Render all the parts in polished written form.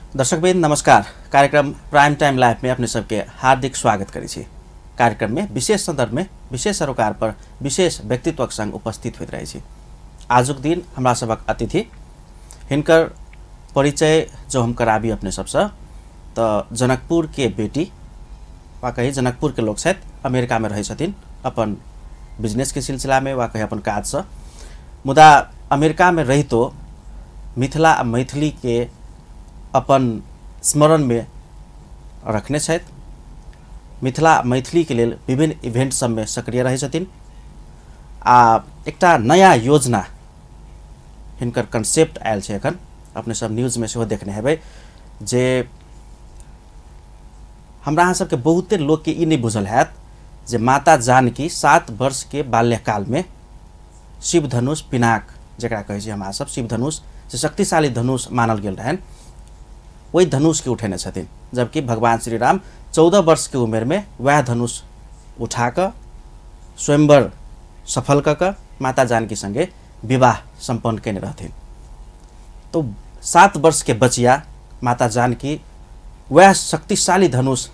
दर्शकबिन नमस्कार। कार्यक्रम प्राइम टाइम लाइव में अपने सबके हार्दिक स्वागत करी छी। कार्यक्रम में विशेष संदर्भ में विशेष सरोकार पर विशेष व्यक्तित्व संग उपस्थित होइत रही छी। आजुक दिन हमरा सबक अतिथि हिनकर परिचय जो हम कराबी अपने सबसे तो जनकपुर के बेटी वा कही जनकपुर के लोग छथि, अमेरिका में रहे छथिन अपन बिजनेस के सिलसिला में वा कही अपन काज से। मुदा अमेरिका में रही तो मिथिला आ मैथिली के अपन स्मरण में रखने छथि। मिथिला मैथिली के लेल विभिन्न इवेंट सब में सक्रिय रहे छथिन। एकटा नया योजना हिनकर कंसेप्ट आयल छै एखन अपने सब न्यूज में सेहो देखने हेबै जे हमरा अहाँ सबके बहुते लोग के ई नहीं बुझल हैत जे माता जानकी 7 वर्ष के बाल्यकाल में शिव धनुष पिनाक जकरा कहै छी हमरा सब शिव धनुष जे शक्तिशाली धनुष मानल गेल रहन, वही धनुष के उठेने छथिन। जबकि भगवान श्री राम 14 वर्ष के उम्र में वह धनुष उठाकर स्वयंवर सफल कर माता जानकी संगे विवाह संपन्न केने रहथिन। तो 7 वर्ष के बचिया माता जानकी वह शक्तिशाली धनुष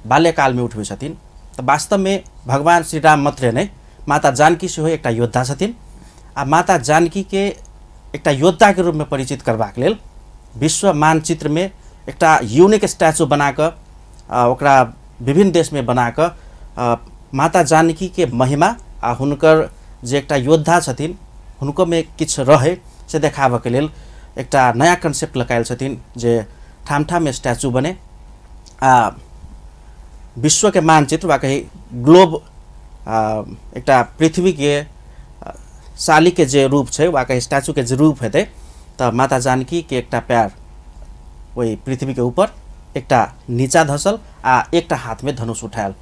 बाल्यकाल में उठबै छथिन। तो वास्तव में भगवान श्री राम मात्रै नै माता जानकी सेहो एकटा योद्धा छथिन। आ माता जानकी के एकटा योद्धा के रूप में परिचित करबाक लेल विश्व मानचित्र में एकटा यूनिक स्टैचू बनाकर ओकरा विभिन्न देश में बनाकर माता जानकी के महिमा आ हुनकर जे एकटा योद्धा छथिन हुनको में किछ रहे से देखाबे के लेल एकटा नया कंसेप्ट लगायल छथिन जे ठाम ठाम में स्टैचू बने। विश्व के मानचित्र वा कही ग्लोब एकटा पृथ्वी के साली के जे रूप छै वा कही स्टैचू के जे रूप हेतै तो माता जानकी के एकटा पैर वही पृथ्वी के ऊपर एकटा नीचा धसल आ एकटा हाथ में धनुष उठायल।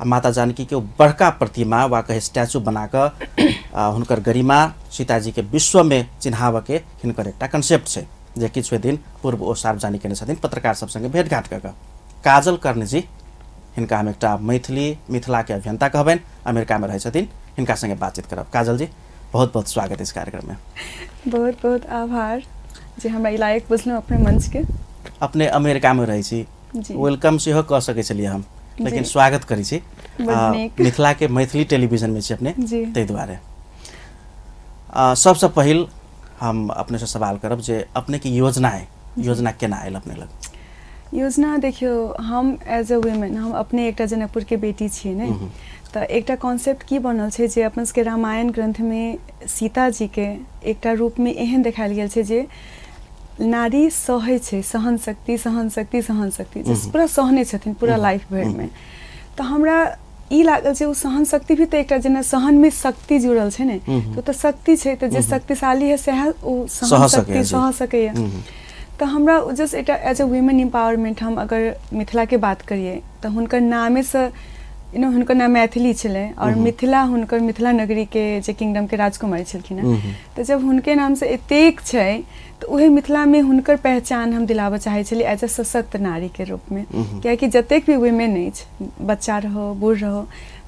माता जानकी के बड़का प्रतिमा वा कहे स्टैचू बनाकर हुनकर गरिमा सीताजी के विश्व में चिन्हावे के हिनकर एकटा कंसेप्ट छै जे किछु दिन पूर्व ओ सार्वजनिक केने छथिन पत्रकार सब संगे भेंटघाट कर। काजल कर्णी जी हिनका हम एकटा मिथिला के अभियंता कहबैन, अमेरिका में रहे छथिन, हिनका संगे बातचीत करब। काजल जी बहुत बहुत स्वागत इस कार्यक्रम में। बहुत बहुत आभार जे हमरा ई लायक बुझलहुँ अपने मंच के। अपने अमेरिका में रही छी, वेलकम सेहो कह सकै छलिए हम, लेकिन स्वागत करी छी। मिथिला के मैथिली टेलीविजन में छी अपने, तै दुआरे सबसे पहिल हम अपने से सवाल करब जे अपने की योजना केना आयल अपने लग? योजना देखियो, हम एज अ वुमेन हम अपने एकटा जनकपुर के बेटी छी ने, तो एकटा कॉन्सेप्ट की बनल छै जे अपन के रामायण ग्रंथ में सीता जी के एकटा रूप में एहन देखायल गेल छै जे नारी सहै छै, सहन शक्ति पूरा सहने छथिन पूरा लाइफ भर में। तो हमरा ई लागल छै सहन शक्ति भी तो एक जेना सहन में शक्ति जुड़ल छै ने, तो शक्ति छै तो जे शक्तिशाली है सह सहन शक्ति सह सकै। तो हमरा जस्ट एक एज अ वुमेन एम्पावरमेंट हम अगर मिथिला के बात करिए तो हुनकर नामे से हुनकर नाम मैथिली छलै और मिथिला नगरी के जे किंगडम के राजकुमारी छलखिन। तो जब हुनके नाम से एतेक छै तो उहे मिथिला में हुनकर पहचान हम दिलाबऽ चाहे छलिए एज अ सशक्त नारी के रूप में। कियाकि जतेक भी वुमेन अछि, बच्चा रहो बूढ़ रहो,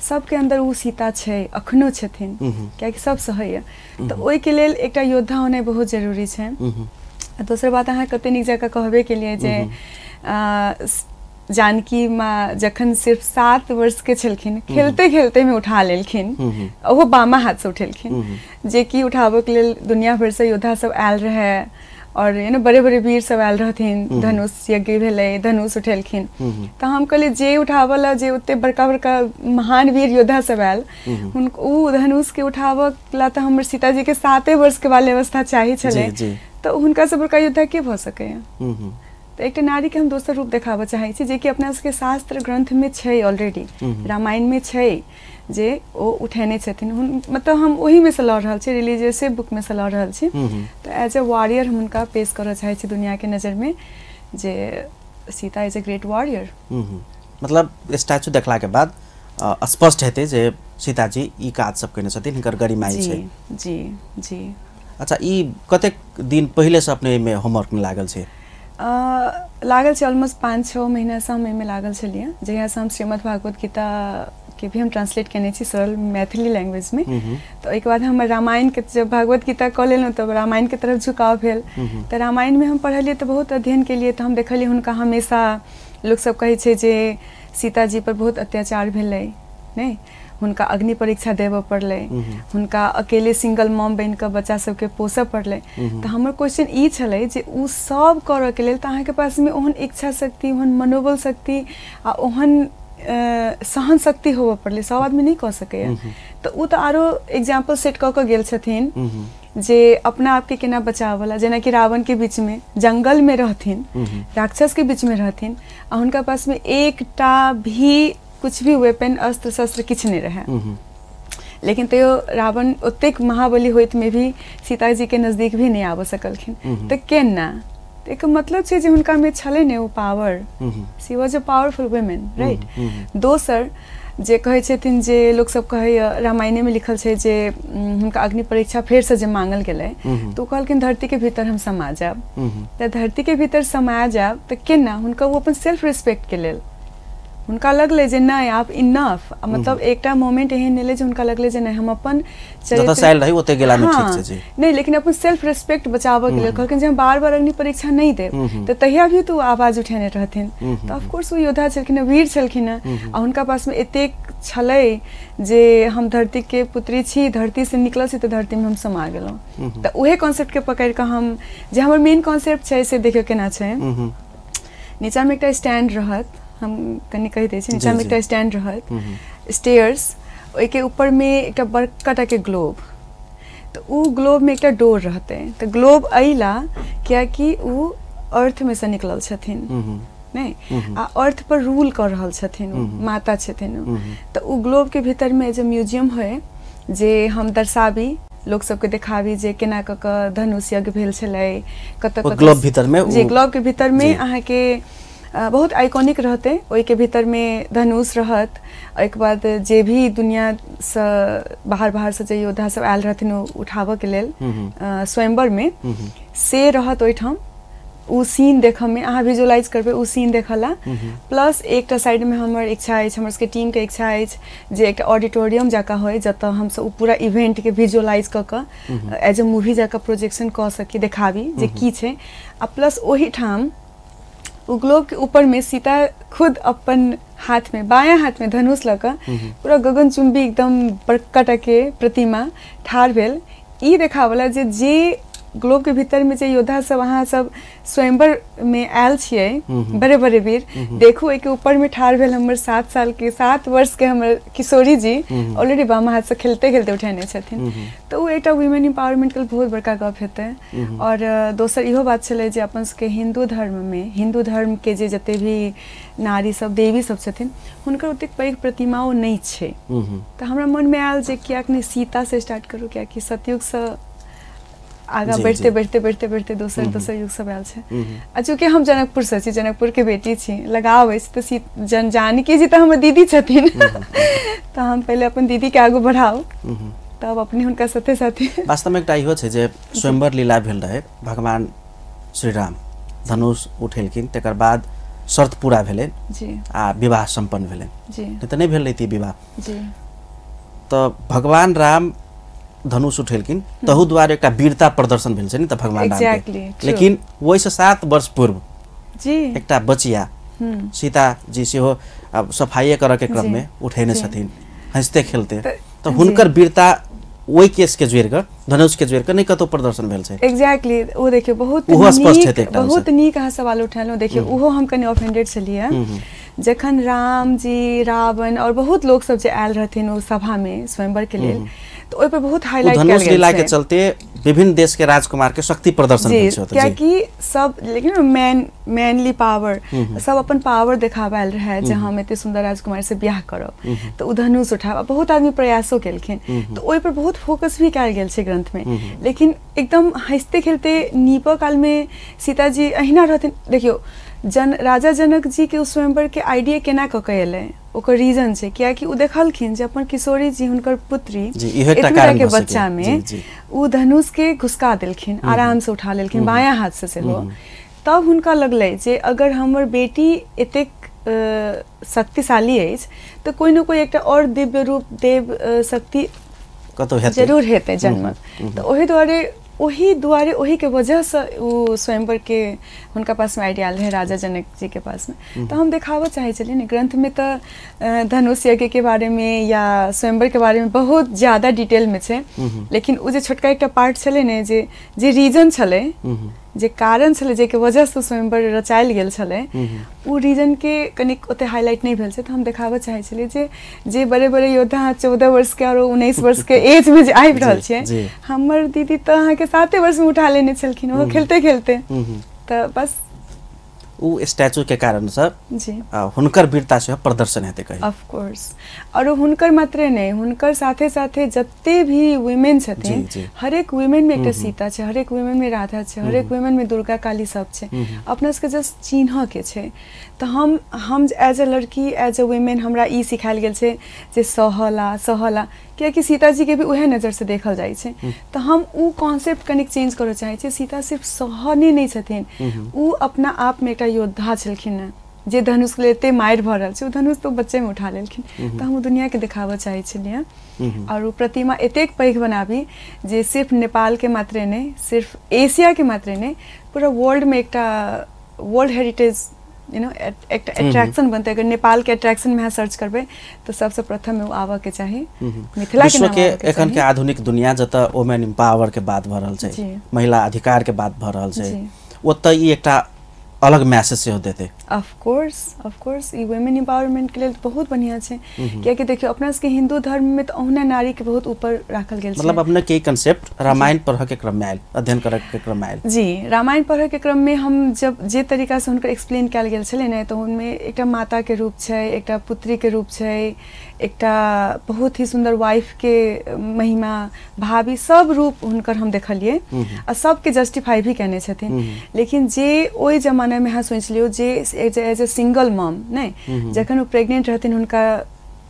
सबके अंदर वो सीता छै, अखनो छथिन, कियाकि सब सहैया। तो ओहि के लेल एकटा योद्धा होनाइ बहुत जरूरी छै। दोसर बात अहाँ कते नीक जगह कहबे के लिए जे जानकी माँ जखन सिर्फ 7 वर्ष के छलखिन, खेलते खेलते में उठा लेलखिन, वो बामा हाथ से उठेलखिन, जे कि उठाबे के लेल दुनिया भर से योद्धा सब आयल रहे और बड़े बड़े वीर सब आयल रहथिन, धनुष यज्ञ भेलै, धनुष उठेलखिन। तो हम कहलिए जे उठावला जे उते बड़का बड़का महान वीर योद्धा सब आयल, उ धनुष के उठावला तो हमर सीताजी के 7 वर्ष के बाल्यावस्था चाही छलै, तो हुनका से बड़का योद्धा के भ सकैया। तो एक नारी के हम दोसर रूप देखाबऽ चाहे छी जे कि अपना सबके शास्त्र ग्रंथ में छै, ऑलरेडी रामायण में छै जे ओ उठेने छथिन। मतलब हम वही में से लड़ रहल छी, रिलीजियस बुक में से लड़ रहल छी। तो एज ए वॉरियर हम उनका पेश करऽ चाहे छी दुनिया के नजर में जे Sita is a great warrior. मतलब स्टैचू देखला के बाद स्पष्ट हेतै जे सीताजी ई काज सब केने छथिन, हिनकर गरिमा छै। जी जी। अच्छा, ई कतेक दिन पहले से अपने में होमवर्क में लागल छै? लागल छै ऑलमोस्ट 5-6 महीना से हम में लागल छलिए, जहिया से हम श्रीमद् भागवत गीता के भी हम ट्रांसलेट केने छी सरल मैथिली लैंग्वेज में। तो एक बाद हम रामायण के जब भागवत गीता कऽ लेलहुँ तब रामायण के तरफ झुकाव भेल। तो रामायण में हम पढ़लिए तो बहुत अध्ययन के लिए, तो हम देखलिए हुनका हमेशा लोग सब कहै छै जे सीता जी पर बहुत अत्याचार भेलै, नहीं हुनका अग्नि परीक्षा देबऽ पड़लै, हुनका अकेले सिंगल मॉम बन के बच्चा सबके पोसऽ पड़लै। तो हमर क्वेश्चन ई छलै जे उ सब करऽ के लेल तऽ अहाँके पास में ओहन इच्छा शक्ति, ओहन मनोबल शक्ति आ ओहन सहन शक्ति होबऽ पड़लै, सब आदमी नहीं कऽ सकैया। तो उ तो आरो एग्जाम्पल सेट कऽ के गेल छथिन जे अपना आप के केना बचावला, जेना कि रावण के बीच में जंगल में रहथिन, राक्षस के बीच में रहथिन आ हुनका पास में एकटा भी कुछ भी वेपन अस्त्र शस्त्र किछ नहीं रहे, लेकिन तैयो रावण ओतेक महाबली होइत में भी सीता जी के नजदीक भी नहीं आबऽ सकलखिन। तो केना एक मतलब छै जे हुनका में छलै ने वो power, she was a powerful women, right. दोसर जे कहै छथिन जे लोग सब कहैया रामायणे में लिखल छै जे हुनका अग्नि परीक्षा फेर से जे मांगल गेलै तो कहलखिन धरती के भीतर हम समा जाब। त धरती के भीतर समा जाब त केना हुनका वो अपन सेल्फ रिस्पेक्ट के लेल हुनका लगले जे नहीं आप इनफ, मतलब एकटा मोमेंट एहन एले जे हुनका लगले जे नहीं हम अपन जतऽ साइल रही ओते गेला में ठीक छै जी, नहीं लेकिन अपन सेल्फ रिस्पेक्ट बचाबऽ के लेल कहलखिन जे हम बार-बार अग्नि परीक्षा नहीं देब। तो तहिया भी तो आवाज उठेने रहथिन। तो ऑफ कोर्स वो योद्धा छलखिन, वीर छलखिन आ हुनका पास में एतेक छलै जे हम धरती के पुत्री छी, धरती से निकलल छी तो धरती में हम समा गेलहुँ। तो उहे कॉन्सेप्ट के पकड़ के हम जे हमर मेन कॉन्सेप्ट छै से देखियो केना छै। नीचा में एकटा स्टैंड रहत, हम कनी कहि दै छी, नीचा में एकटा स्टैंड रहत, स्टेयर्स, ओइ के ऊपर में एकटा बड़का टा के ग्लोब, तो उ ग्लोब में एकटा डोर रहते। तो ग्लोब अइला कियाकि उ अर्थ में से निकलल छथिन, नहीं आ अर्थ पर रूल कर रहल छथिन, माता छथिन। तो उ ग्लोब के भीतर में जे म्यूजियम होय जे हम दर्शाबी, लोग सबके देखाबी जे केना क धनुष यज्ञ भेल छलै, कतऽ ग्लोब भीतर में जी ग्लोब के भीतर में अहाँ के बहुत आइकॉनिक रहते। ओइ के भीतर में धनुष रहत, एक बाद जे भी दुनिया से बाहर से जे योद्धा सब आयल रहथिन उठाबऽ के लेल स्वयंवर में से रहत ओइठाम। उ सीन देख में अहाँ विजुअलाइज करबे उ सीन देखला। प्लस एकटा साइड में हमर इच्छा अछि, हमर सबके टीम के इच्छा अछि जे एकटा ऑडिटोरियम जाका होय जतऽ हम सब पूरा इवेंट के विजुअलाइज क के एज अ मूवी जाका प्रोजेक्शन क सकी, देखाबी जे की छै। आ प्लस ओही ठाम उ ग्लोब के ऊपर में सीता खुद अपन हाथ में, बायां हाथ में धनुष लगा पूरा गगनचुंबी एकदम बड़का टा के प्रतिमा ठाड़ भेल। ई देखावला जे ग्लोब के भीतर में जे योद्धा सब अहाँ सब स्वयंवर में आयल छियै, बड़े बड़े वीर, देखू एक ऊपर में ठाड़ भेल हमर 7 वर्ष के हमर किशोरी जी ऑलरेडी बामा हाथ से खेलते खेलते उठेने छथिन। तो वो एकटा वुमेन एम्पावरमेंट के बहुत बड़का गप हेतै। और दोसर इहो बात छलै जे अपन सबके हिंदू धर्म में, हिंदू धर्म के जे जते भी नारी सब देवी सब छथिन हुनकर ओतेक पैघ प्रतिमाओ नहीं छै। तो हमरा मन में आयल जे कियाक नहीं सीता से स्टार्ट करू, कियाकि सतयुग से आगा बढ़ते दोसर युग सब आयल छै। आ चूँकि हम जनकपुर से छी, जनकपुर के बेटी छी, लगाव अछि, तो जानकी जी तो हमर दीदी छथिन तो हम पहले अपन दीदी के आगू बढ़ाऊ तब अपने हुनका साथे साथे। वास्तव में एकटा इहो छै जे स्वयंवर लीला भेल रहे, भगवान श्री राम धनुष उठेलखिन, तकर बाद शर्त पूरा भेलै आ विवाह संपन्न भेलै जी, नहीं तो नहीं भेल रही विवाह जी। तो भगवान राम धनुष उठेलखिन तहु द्वारा एकटा वीरता प्रदर्शन भेल छै नि त भगवान राम के। लेकिन वही से 7 वर्ष पूर्व जी एकटा बचिया सीता जी सेहो सफाई करऽ के क्रम में उठेने छथिन हंसते खेलते। तो हुनकर वीरता वही केस के जोड़ के, धनुष के जोड़ के नहीं कतो प्रदर्शन भेल छै। एग्जैक्टली वो देखियो बहुत नीक अहाँ सवाल उठेलहुँ। देखियो उहो हम कनी ऑफेंडेड छलियै जखन राम जी, रावण और बहुत लोग सब जे आयल रहथिन ओ सभा में स्वयंवर के लेल, तो ओइ पर बहुत हाईलाइट कयल गेल छै। धनुष लीला के चलते विभिन्न देश के राजकुमार के शक्ति प्रदर्शन भेल छै, कियाकि सब लेकिन मैनली पावर सब अपन पावर देखाबैल रहे जे हम एते सुंदर राजकुमार से ब्याह करब, तो उ धनुष उठाब। बहुत आदमी प्रयासो केलखिन, तो ओइ पर बहुत फोकस भी कयल गेल छै ग्रंथ में। लेकिन एकदम हंसते खेलते नीपा काल में सीता जी अहिना रहथिन। देखियो राजा जनक जी के उस स्वयंवर के आइडिया केना क के एलै, ओकर रीजन छै कियाकि उ देखलखिन जे अपन किशोरी जी हुनकर पुत्री एतुरा के बच्चा में उ धनुष के घुसका देलखिन, आराम से उठा लेलखिन बायां हाथ से सेहो। तब हुनका लगलै जे अगर हमर बेटी एतेक शक्तिशाली अछि तऽ कोई न कोई एकटा और दिव्य रूप देव शक्ति कतौ हेतै जरूर हेतै जन्मत। तऽ ओही दुआरे ओही के वजह से वो स्वयंवर के उनका पास में आइडियाल है राजा जनक जी के पास में। तो हम दिखावा चाहे चलिए ना ग्रंथ में तो धनुष यज्ञ के बारे में या स्वयंवर के बारे में बहुत ज्यादा डिटेल में छे, लेकिन वो जो छोटका एक पार्ट चले ने जे रीजन चले, जे कारण छले जे के वजह से स्वयंवर रचायल गेल छले, वो रीजन के कनिक ओते हाईलाइट नहीं भेल छे। तो हम देखावा चाहे छलिए जे बड़े बड़े योद्धा 14 वर्ष के और 19 वर्ष के एज में जे आबि रहल छे, हमर दीदी तो अहाँ के 7 वर्ष में उठा लेने छलखिन, वो खेलते खेलते। तो बस उ स्टैचू के कारण से जी हुनकर वीरता से प्रदर्शन हेते कहीं ऑफ कोर्स। और हुनकर मात्रे नहीं, हुनकर साथे साथे जत्ते भी वुमेन छथिन, हर एक वुमेन में एकटा सीता छे, हर एक वुमेन में राधा छे, हर एक वुमेन में दुर्गा काली सब छे। अपना सबके जस्ट चिन्ह के छे। तो हम एज अ लड़की एज अ वुमेन हमरा ई सिखायल गेल छे जे सहला कियाकि सीता जी के भी उहे नजर से देखल जाय छे। तो हम उ कॉन्सेप्ट कनिक चेंज करे चाहे छे। सीता सिर्फ सहने नहीं छथिन, उ अपना आप में एकटा योद्धा छलखिन न, जे धनुष लेते मार भ रहल छे, उ धनुष तो बच्चे में उठा लेलखिन। तो हम दुनिया के दिखावा चाहे छलिए। और उ प्रतिमा एतेक पैघ बनाबी जे सिर्फ नेपाल के मात्रे नहीं, सिर्फ एशिया के मात्रे नहीं, पूरा वर्ल्ड में एकटा वर्ल्ड हेरिटेज एक अट्रैक्शन बनते। अगर नेपाल के अट्रैक्शन में सर्च करबे तो सबसे प्रथम में आवा के चाहे मिथिला के विश्व के एखन के आधुनिक दुनिया जता वुमेन एम्पावर के बात भ रहल छै, महिला अधिकार के बात भ रहल छै, ओतय ई एकटा अलग मैसेज से देते। Of course E women empowerment के लिए बहुत बढ़िया छे। कियाकि देखियो अपना के हिंदू धर्म में तो ओहना नारी के बहुत ऊपर राखल गेल छे। मतलब अपने के कांसेप्ट रामायण पढ़ के क्रम में आयल, अध्ययन करे के क्रम में आयल। जी रामायण पढ़ के क्रम में हम जब जे तरीका से हुनकर एक्सप्लेन कैल गेल छले ने, तो उनमें एकटा माता के रूप छे, एकटा पुत्री के रूप छे, एकटा बहुत ही सुंदर वाइफ के महिमा, भाभी, सब रूप हुनकर हम देखलिए और सबके जस्टिफाई भी कहने छथिन। लेकिन जे ओई जमाना में हाँ सोच लियो जे एज ए सिंगल मॉम नहीं, जखन वो प्रेग्नेंट रहथिन हुनका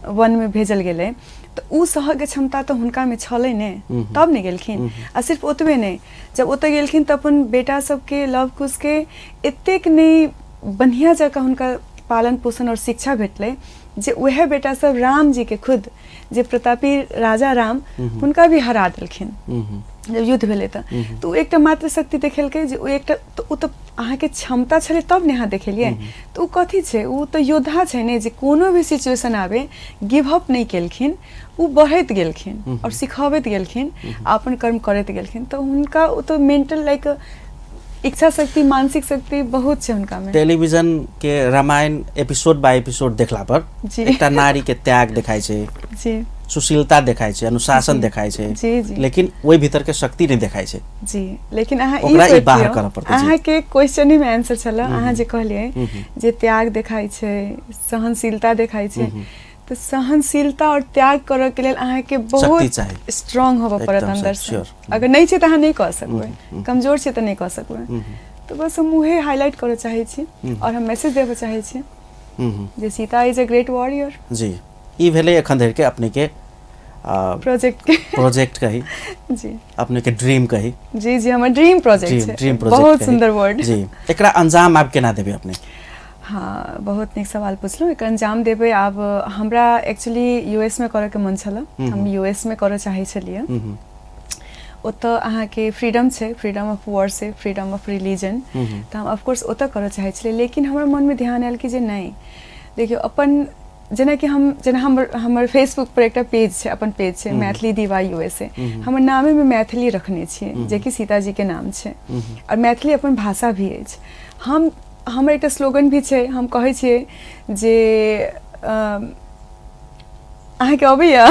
वन में भेजल गेले, तो उ सह के क्षमता तो हुनका में छले ने, तब नहीं गेलखिन। आ सिर्फ ओतबे नहीं, जब ओतय गेलखिन त अपन बेटा सबके लव कुश के एतेक नहीं बढ़िया जगह हुनका पालन पोषण और शिक्षा भेटले जे वह बेटा सब राम जी के खुद जे प्रतापी राजा राम हुनका भी हरा देलखिन जब युद्ध भेले तो एक मात्र शक्ति देखेलकै जे एक तो अहाँ के क्षमता छले तब ने अहाँ देखेलिए। तो कथी छे, उ तो योद्धा छे ने जे कोनो भी सिचुएशन आवे गिव अप नहीं केलखिन, उ बढ़त गेलखिन और सिखावत गेलखिन, अपन कर्म करत गेलखिन। तो उनका तो मेंटल लाइक इच्छा शक्ति, मानसिक शक्ति बहुत छे उनका में। टेलीविजन के रामायण एपिसोड बाय एपिसोड देखला पर एकटा नारी के त्याग देखाय छे, जी सुशीलता देखाय छे, अनुशासन देखाय छे, लेकिन वही भीतर के शक्ति नहीं देखाय छे। जी लेकिन अहाँ ई बाहर करऽ पड़तै। अहाँ के क्वेश्चन में आंसर छला, अहाँ जे कहलिए जे त्याग देखाय छे, सहनशीलता देखाय छे, तो सहनशीलता और त्याग करे के लिए अहाँ के बहुत स्ट्रांग होबे पड़त अंदर से। अगर नहीं छे त अहाँ नहीं कर सकबे, कमजोर छे त नहीं कर सकबे। तो बस हम उहे हाईलाइट करे चाहे छी और हम मैसेज देबे चाहे छी जे Sita is a great warrior. जी ई भेले एखन धरि के अपने के प्रोजेक्ट कही जी, अपने के ड्रीम कही। जी जी हमर ड्रीम प्रोजेक्ट है, बहुत सुंदर वर्ड। जी एकरा अंजाम आप केना देबे अपने? हाँ बहुत नीक सवाल पूछलो। एक अंजाम देबे आब हमरा एक्चुअली यूएस में करे के मन छला, हम यूएस में करे चाहे छलिए। ओतऽ अहाँ के फ्रीडम छे, फ्रीडम ऑफ वर्ड है, फ्रीडम ऑफ रिलीजन, तो हम ऑफ कोर्स ओतऽ करे चाहे छलिए। लेकिन हमर मन में ध्यान आयल कि जे नहीं देखियो अपन जेना कि हमर फेसबुक पर एक पेज है, अपन पेज है मैथिली दीवा यूएसए, हमर नामे में मैथिली रखने छिए जे कि सीता जी के नाम है और मैथिली अपन भाषा भी है। हमर एक स्लोगन भी है, हम कहे छिए जे अहाँ के अबैया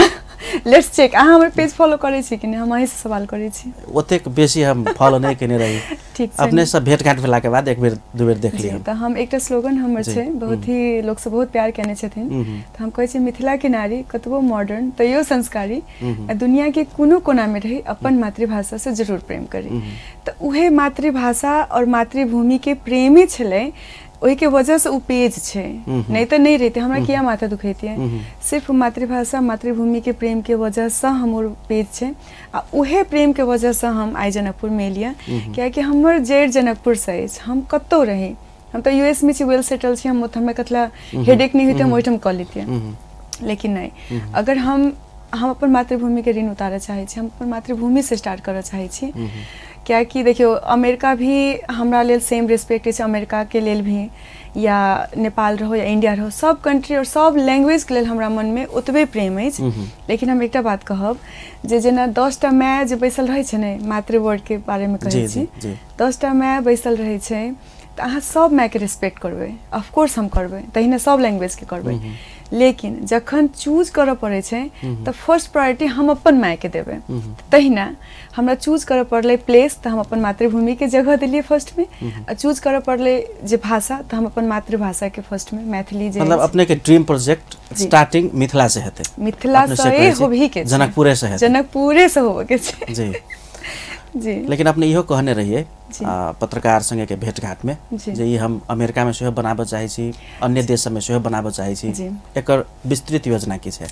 लेट्स चेक, अहाँ हमर पेज फॉलो करे छी कि नहीं, हम अहीं से सवाल करे छी। ओतेक बेसी हम फॉलो नहीं केने रही। ठीक अपने सब भेंट घाट भेला के बाद एक बेर दू बेर देख लिया। तो हम एक स्लोगन हमर छे, बहुत ही लोग से बहुत प्यार केने छथिन। तो हम कहे छी मिथिला के नारी कतबो मॉडर्न तैयो संस्कारी, दुनिया के कोनो कोना में रही अपन मातृभाषा से जरूर प्रेम करी। तो उहे मातृभाषा और मातृभूमि के प्रेमी छले, ओही के वजह से उ पेज छे, नहीं तो नहीं रहते हमरा किया माथा दुखैती है। सिर्फ मातृभाषा मातृभूमि के प्रेम के वजह से हमर पेज छे आ उहे प्रेम के वजह से हम आई जनकपुर में लिया। क्या कि हमर जेड़ जनकपुर से हम कत्तो रही हम तो यूएस में वेल सेटल छी, हम हमें कतला हेडेक नहीं होते हम ओइठम कर लेते लेकिन नहीं, अगर हम अपन मातृभूमि के ऋण उतारे चाहे छी, हम अपन मातृभूमि से स्टार्ट करे चाहे छी। क्या कि देखियो अमेरिका भी हमरा लेल सेम रिस्पेक्ट है, अमेरिका के लेल भी या नेपाल रहो या इंडिया रहो, सब कंट्री और सब लैंग्वेज के लेल हमरा मन में उतबे प्रेम है। लेकिन हम एकटा बात कहब जे जेना 10टा माय जे बैसल रहे छै ने, मातृवर्ड के बारे में कहै छी, 10टा माय बैसल रहे छै तो अहाँ सब माय के रिस्पेक्ट करबे, ऑफकोर्स हम करबे, तहिने सब लैंग्वेज के करबे। लेकिन जखन चूज करे पड़े छै तो फर्स्ट प्रायोरिटी हम अपन माय के देबे। तहिना हमरा चूज करे पड़ले प्लेस तो हम अपन मातृभूमि के जगह दिलिए फर्स्ट में, और चूज करे पड़ले जे भाषा तो हम अपन मातृभाषा के फर्स्ट में मैथिली जे मतलब अपने के ड्रीम प्रोजेक्ट स्टार्टिंग मिथिला से हेते, मिथिला से होबही के जनकपुरे से हेते, जनकपुरे से होबे के छै जी जी। लेकिन अपने इहो कहने रहिए पत्रकार संगे के भेंटघाट में जे ई हम अमेरिका में सेहो बनाबे चाहे छी, अन्य देश सब में सेहो बनाबे चाहे छी, एकर विस्तृत योजना की छै?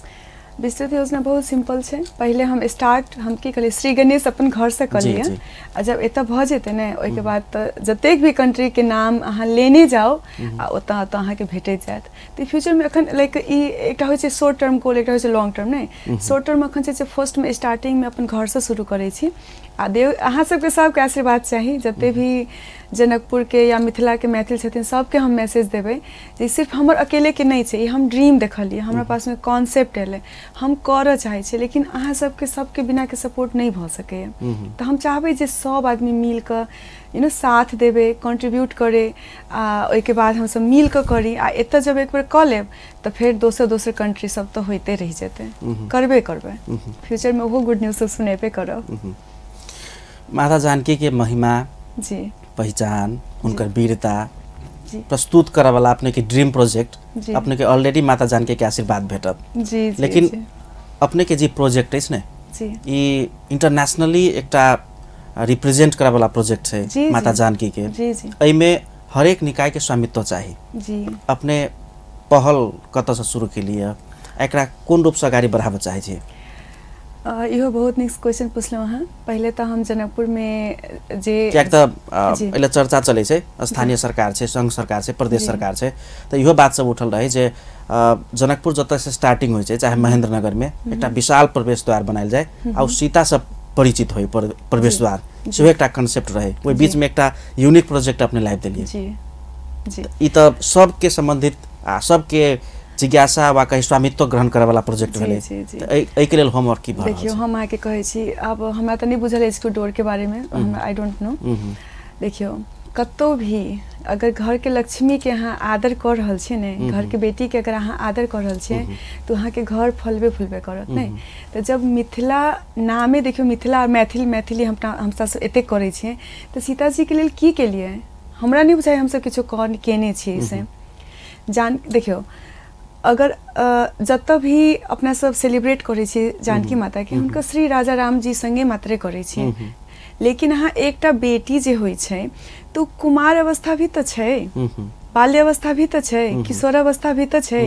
विस्तृत योजना बहुत सिंपल है। पहले हम की करिए श्री गणेश अपन घर से कर लिया, और जब एत भ जेते ने ओइ के बाद तो जतेक भी कंट्री के नाम अहाँ लेने जाओ ओता तो अहाँ के भेटे जात। तो फ्यूचर में अखन लाइक ई एकटा होय छै शॉर्ट टर्म गोल, एकटा होय छै लॉन्ग टर्म ने। शॉर्ट टर्म अखन छै फर्स्ट में स्टार्टिंग में अपन घर से शुरू करे छी, आ देव अहाँ सबके सबके आशीर्वाद चाही, जते भी जनकपुर के या मिथिला के मैथिल छथिन सबके हम मैसेज देबै जे सिर्फ हमर अकेले के नहीं छै, हम ड्रीम देखलिए, हमरा पास में कॉन्सेप्ट एले, हम करऽ चाहे छी, लेकिन अहाँ सबके बिना के सपोर्ट नहीं भ सकैए। तो हम चाहबै जे सब आदमी मिल क साथ देबे, कंट्रीब्यूट करे, आ ओइ के बाद हम सब मिल क करी, आ एत जब एक बार क लेब तो फिर दोसर कंट्री सब तो होते रह जेते, करबे फ्यूचर में वो गुड न्यूज सब सुनेबे करब। माता जानकी के महिमा जी, पहचान, उनकर वीरता प्रस्तुत करे वाला अपने के ड्रीम प्रोजेक्ट अपने के ऑलरेडी माता जानकी के आशीर्वाद भेटत जी। लेकिन अपने के जी प्रोजेक्ट है ई इंटरनेशनली एकटा रिप्रेजेंट करे वाला प्रोजेक्ट है माता जानकी के जी। एमे हर एक निकाय के स्वामित्व चाहिए जी। अपने पहल कत से शुरू के लिए एकरा कोन रूप से आगे बढ़ावे चाहे छी? इहो बहुत निक क्वेश्चन पूछलो अहाँ। पहले तो हम जनकपुर में जे कियाक त पहले चर्चा चले छै स्थानीय सरकार छै, संघ सरकार छै, प्रदेश सरकार छै, तो इहो बात सब उठल रहे जे जनकपुर जत से स्टार्टिंग होय छै चाहे महेंद्रनगर में एकटा विशाल प्रवेश द्वार बनायल जाय आ सीता सब परिचित होय प्रवेश द्वार सेहो एकटा कांसेप्ट रहे, ओइ बीच में एकटा यूनिक प्रोजेक्ट अपने लाइव देलिए जी जी। ई त सबके संबंधित सबके जिज्ञासा वा कहीं स्वामित्व ग्रहण करे वाला प्रोजेक्ट भेले, एहि के लेल होमवर्क की भऽ? देखियो हम अहाँ के कहै छी, अब हमरा त नहीं बुझल है इसको डोर के बारे में, आई डोंट नो। देखियो कतो भी अगर घर के लक्ष्मी के अहाँ आदर कर रहल छी ने, घर के बेटी के अगर अहाँ आदर कर रहल छी तो अहाँ के घर फलबे फूलबे करत नहीं। तो जब मिथिला नामे देखियो मिथिला और मैथिली हम सब एते करे छी, तो सीता जी के लेल की के लिए हमरा नहीं बुझाय हम सब किछो केने छी से जान। देखियो अगर जत भी अपना सब सेलिब्रेट करे छी जानकी माता के, हुनका श्री राजा राम जी संगे मात्रे करे छी, लेकिन अहाँ एकटा बेटी जे होय छै तो कुमार अवस्था भी तो छै, बाल्य अवस्था भी तो छै, किशोर अवस्था भी तो छै,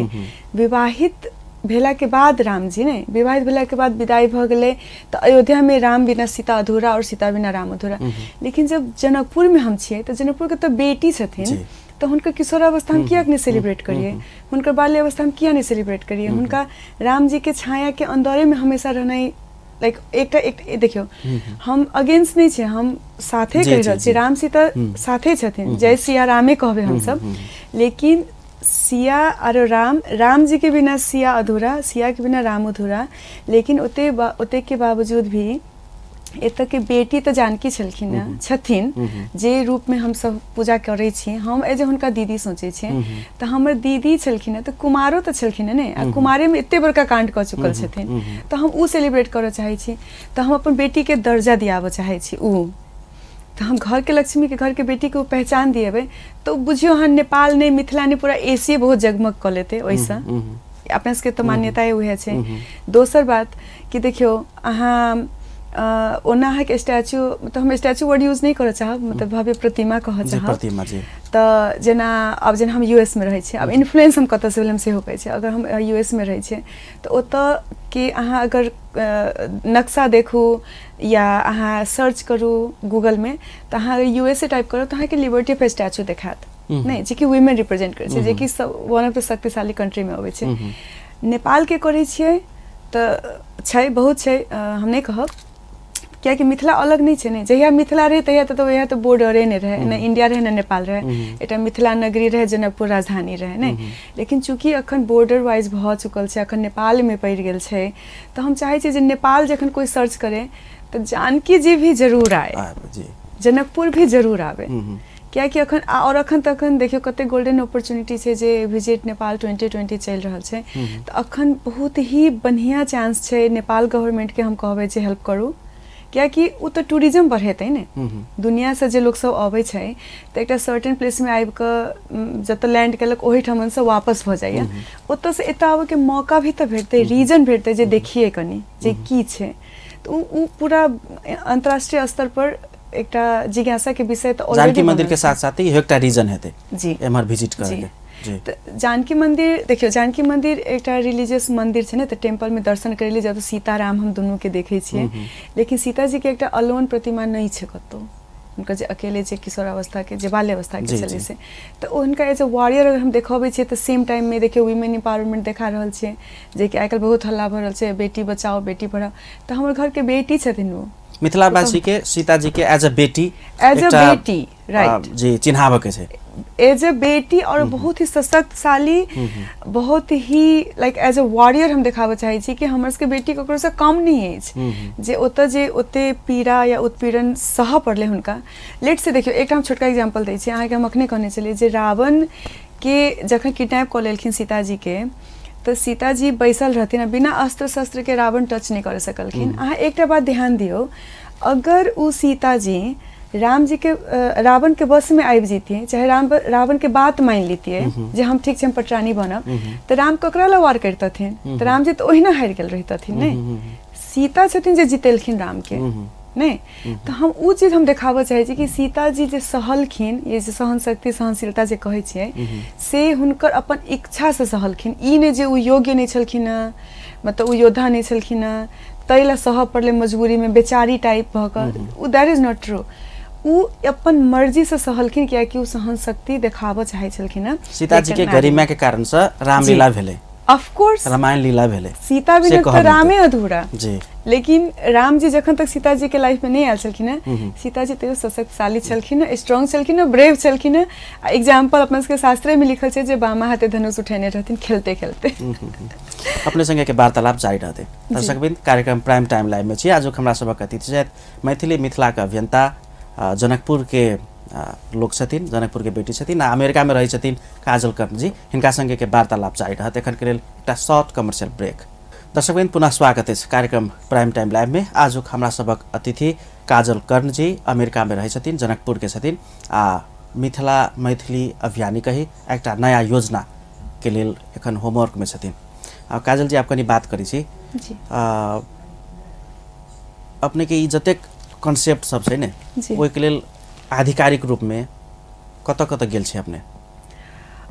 विवाहित भेला के बाद राम जी ने, विवाहित भेला के बाद विदाई भ गेले तो अयोध्या में राम बिना सीता अधूरा और सीता बिना राम अधूरा। लेकिन जब जनकपुर में हम छियै तो जनकपुर के तो बेटी छथिन, तो हुनकर किशोर अवस्था हम किया नहीं सेलिब्रेट करिए, हुनकर बाल्य अवस्था हम किया नहीं सेलिब्रेट करिए, हुनका राम जी के छाया के अंदरे में हमेशा रहना लाइक एक देखियो हम अगेंस्ट नहीं छे, हम साथे कह रहल छी, राम सीता साथे छथिन, जय सिया रामे कहबे हम सब। लेकिन सिया और राम जी के बिना सिया अधूरा, सिया के बिना राम अधूरा। लेकिन ओते के बावजूद भी एत के बेटी तो जानकी छथिन जे रूप में हम सब पूजा करे छी, हम एजे हुनका दीदी सोचे छी, तो हमर दीदी छलखिन तो कुमारो तो छलखिन ने, आ कुमारे में एते बड़का कांड कर चुकल छथिन, तो हम उ सेलिब्रेट करे चाहे छी, तो हम अपन बेटी के दर्जा दियाबे चाहे छी उ, तो हम घर के लक्ष्मी के, घर के बेटी के पहचान दिएबे तो बुझियो हाँ नेपाल ने मिथिला ने पूरा एशिया बहुत जगमग कर लेते वैसा अपना सबके तो मान्यताएं उहे छै। दोसर बात कि देखियो अहाँ ओना है के स्टैचू, मतलब हम स्टैचू वर्ड यूज नहीं करे चाहब, मतलब भव्य प्रतिमा कह चाहब। प्रतिमा जी तो जेना अब जेना हम यूएस में रहे छे, अब इन्फ्लुएंस हम कत से भेलम से हो कहै छै, अगर हम यूएस में रहे छे तो ओत के अहाँ अगर नक्शा देखू या अहाँ सर्च करू गूगल में, तो अहाँ अगर यूएसए टाइप करो तो अहाँ के लिबर्टी पे स्टैचू देखात, नहीं जे कि वुमेन रिप्रेजेंट करै छै, जे कि वन ऑफ द शक्तिशाली कंट्री में अबै छै। नेपाल के करै छियै तऽ छै बहुत छै, हम नहीं कहब, क्या कि मिथिला अलग नहीं छै। नहीं जहिया मिथिला रहे तहिया तो यह तो बॉर्डरे नहीं रहे, न इंडिया रहे न नेपाल रहे, एटा मिथिला नगरी रहे, जनकपुर राजधानी रहे। नहीं लेकिन चूँकि अखन बॉर्डर वाइज भ चुकल छै, अखन नेपाल में पड़ गेल छै, तो हम चाहे छी जे नेपाल जखन कोई सर्च करे तो जानकी जी भी जरूर आए, जनकपुर भी जरूर आवे। क्या कि अखन और अखन तखन देखियो कते गोल्डन अपॉर्चुनिटी छै जे विजिट नेपाल 2020 चल रहल छै, तो अखन बहुत ही बढ़िया चांस छै नेपाल गवर्नमेंट के हम कहबे जे हेल्प करू। क्या कि वो तो टूरिज्म बढ़ेतै ने, दुनिया से जे लोग सब आबै छै तो एक सर्टेन प्लेस में आबि कऽ जत लैंड केलक ओही ठमन से वापस भ जाइए, ओतऽ से एतऽ आबे के मौका भी तो भेटतै, रीजन भेटतै जे देखिए कनी जे की छै। तो उ पूरा अंतर्राष्ट्रीय स्तर पर एकटा जिज्ञासा के विषय तो जानकी मंदिर के साथ साथ ही एकटा रीजन हेतै जी एमहर विजिट करे के। जानकी मंदिर देखियो, जानकी मंदिर एक रिलीजियस मंदिर है ना, तो टेम्पल में दर्शन करे ली जब सीताराम हम दोनों के देखे छिए, लेकिन सीता जी के एक अलोन प्रतिमा नहीं है कतो, उनका जे अकेले जे किशोरावस्था के जे बाल्यावस्था के चले से, तो उनका एज अ वॉरियर अगर हम देखाबे छिए तो सेम टाइम में देखियो वुमेन एम्पावरमेंट देखा रहल छे, जे कि आजकल बहुत हल्ला भ रहल छे बेटी बचाओ बेटी पढ़ाओ, तो हमर घर के बेटी छथिन वो मिथिलावासी के सीता जी के एज अ बेटी राइट जी चिन्हावे के छे, एज अ बेटी और बहुत ही सशक्तशाली, बहुत ही लाइक एज अ वॉरियर हम देखाबे चाहे छी कि हमर सबके बेटी ककरो से कम नहीं है, जे ओते पीड़ा या उत्पीड़न सह पड़ले हुनका। लेट से देखियो एक हम छोटका एग्जांपल दै छी अहाँ के, हम अखने कहने चलिए जे रावण के जखन किडनैप क लेलखिन सीता जी के, तो सीता जी बैसल रहथिन, बिना अस्त्र शस्त्र के रावण टच नहीं कर सकलखिन। अहाँ एकटा बात ध्यान दियो, अगर उ सीता जी राम जी के रावण के बस में आबि जैतिए, चाहे रावण के बात मान लेतिए जे हम ठीक हम पटरानी बनब, तो राम ककरा ला वार करतथिन, तो राम जी तो ओहिना हारि गेल रहितथिन। नहीं सीता छथिन जे जितेलखिन राम के, नहीं तो हम उ चीज हम देखाबे चाहे छी कि सीता जी जे सहलखिन, ये जे सहन शक्ति सहनशीलता जे कहै छियै से हुनकर अपन इच्छा से सहलखिन, ई ने जे उ योग्य नहीं छलखिन, मतलब उ योद्धा नहीं छलखिन, तैला सह पड़ले मजबूरी में बेचारी टाइप भ क, दैट इज नॉट ट्रू। उ अपन मर्जी से सहलखिन, किया कि उ सहन शक्ति देखाबे चाहे छलखिन। सीता जी के गरिमा के कारण से रामलीला भेले, ऑफ कोर्स रामायण लीला भेले, सीता बिना तो रामे अधूरा जी। लेकिन राम जी जखन तक सीता जी के लाइफ में नहीं आयल छलखिन, सीता जी तो सशक्तशाली छलखिन, स्ट्रांग छलखिन, ब्रेव छलखिन। एग्जाम्पल अपन सबके शास्त्रे में लिखल छै जे बामा हाथे धनुष उठेने रहथिन खेलते खेलते। अपने संगे के वार्तालाप जारी रहते। दर्शकबिंद कार्यक्रम प्राइम टाइम लाइव में छी, आज हमरा सबक अतिथि छथि मैथिली मिथिला के अभियंता, जनकपुर के लोक छथिन, जनकपुर के बेटी छथिन, अमेरिका में रही छथिन काजल कर्ण जी, हिनका संगे के वार्तालाप जारी रहत। एखन के लेल एकटा शॉर्ट कमर्शियल ब्रेक। दर्शकबिंद पुनः स्वागत है कार्यक्रम प्राइम टाइम लाइव में। आज हमरा सबक अतिथि काजल कर्ण जी अमेरिका में रही छथिन, जनकपुर के छथिन, मिथिला मैथिली अभियानी कही एकटा नया योजना के लेल एखन होमवर्क में छथिन। काजल जी आप कनी बात करी छी जी, अपने के जतेक कॉन्सेप्ट सब छै ने ओहि के लेल आधिकारिक रूप में कत कत गेल छै अपने?